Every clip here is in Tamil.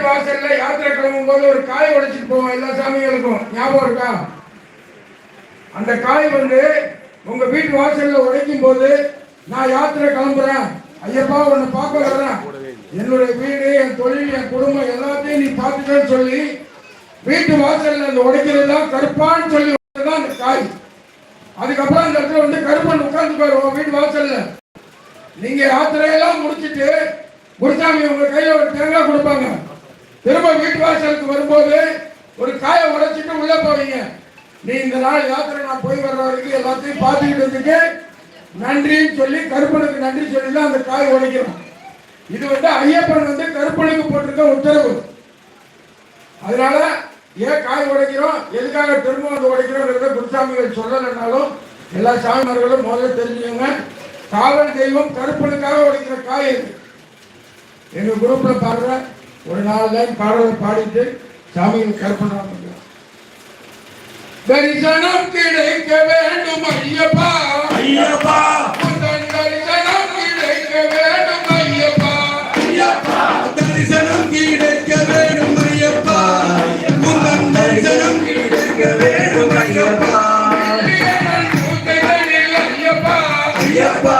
வாசல்ல யாத்திரை கிளம்பும் போது ஒரு காய் உடைச்சிட்டு போவோம் எல்லா சாமிகளுக்கும், ஞாபகம் இருக்கா? அந்த காய் உங்க வீட்டு வாசல்ல உடைக்கும் போது நான் யாத்திரை கிளம்புறேன், ஐயப்பா உன்னை பார்க்க வர்றேன், என்னுடைய வீடு, என் தொழில், என் குடும்பம் எல்லாத்தையும் நீ பார்த்துட்டேன்னு சொல்லி வீட்டு வாசல்ல அந்த உடைக்கிறதுதான் கருப்பான்னு சொல்லி தான் அந்த காய். அதுக்கப்புறம் அந்த இடத்துல கருப்பன் உட்கார்ந்து வீட்டு வாசல்ல. நீங்க யாத்திரையெல்லாம் முடிச்சுட்டு குருசாமி உங்க கையில ஒரு தேங்காய் கொடுப்பாங்க. திரும்ப வீட்டு வாசலுக்கு வரும்போது ஒரு காயை உடைச்சிட்டு உள்ள போவீங்க. நீ இந்த நாள் யாத்திரை நான் போய் வர்ற வரைக்கும் எல்லாத்தையும் பார்த்துக்கிட்டதுக்கு நன்றின்னு சொல்லி கருப்பனுக்கு நன்றி சொல்லி தான் அந்த காய் உடைக்கிறோம். இது ஐயப்பன் கருப்பனுக்கு போட்டிருக்க உத்தரவு. அதனால ஏன் காய் உடைக்கிறோம், எதுக்காக திரும்ப உடைக்கிறோம் குருசாமிகள் சொல்லலைன்னாலும் எல்லா சாமிமார்களும் முதல்ல தெரிஞ்சுக்கோங்க. காவல் தெய்வம் கருப்பனுக்காக உடைக்கிற காய் இது. எங்க குரூப்ல பாடுற ஒரு 4 லைன் பாடலை பாடிட்டு சாமிகள் கருப்பன் தரிசனம் கிடைக்க வேண்டும் ஐயப்பா, ஐயப்பா தரிசனம் கிடைக்க வேண்டும் ஐயப்பா, ஐயப்பா தரிசனம் கிடைக்க வேண்டும் ஐயப்பா, முந்தன் தரிசனம் கிடைக்க வேண்டும் ஐயப்பா, ஐயப்பா ஐயப்பா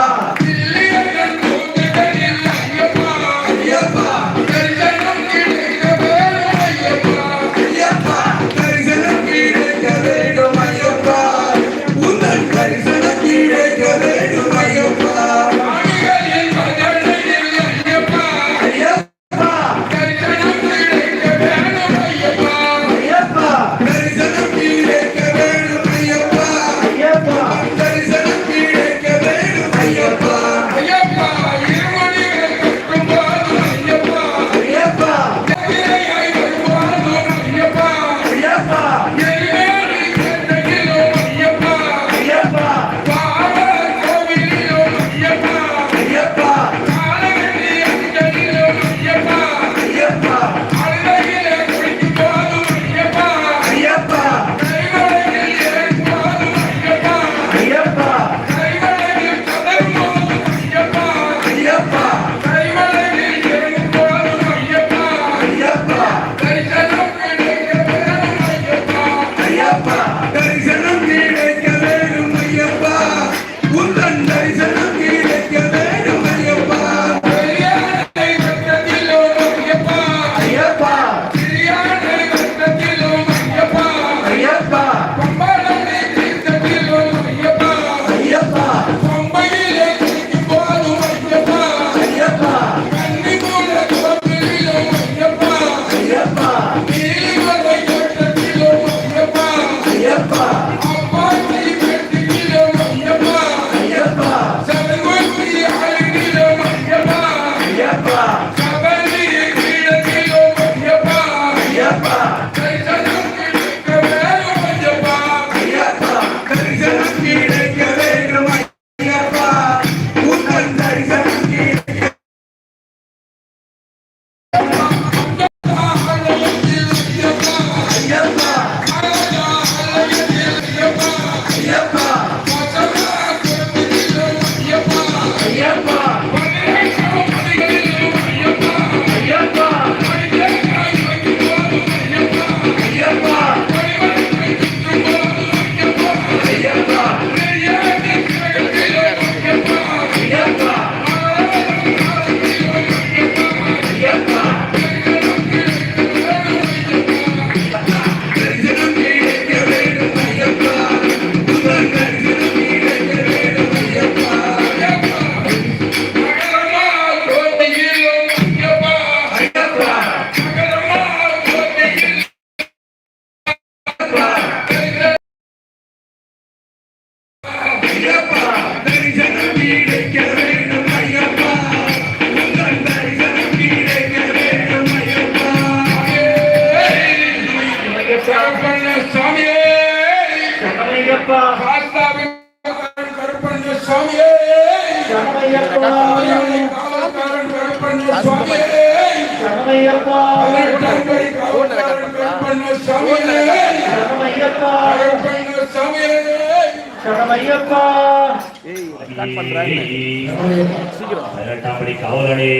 காவலனே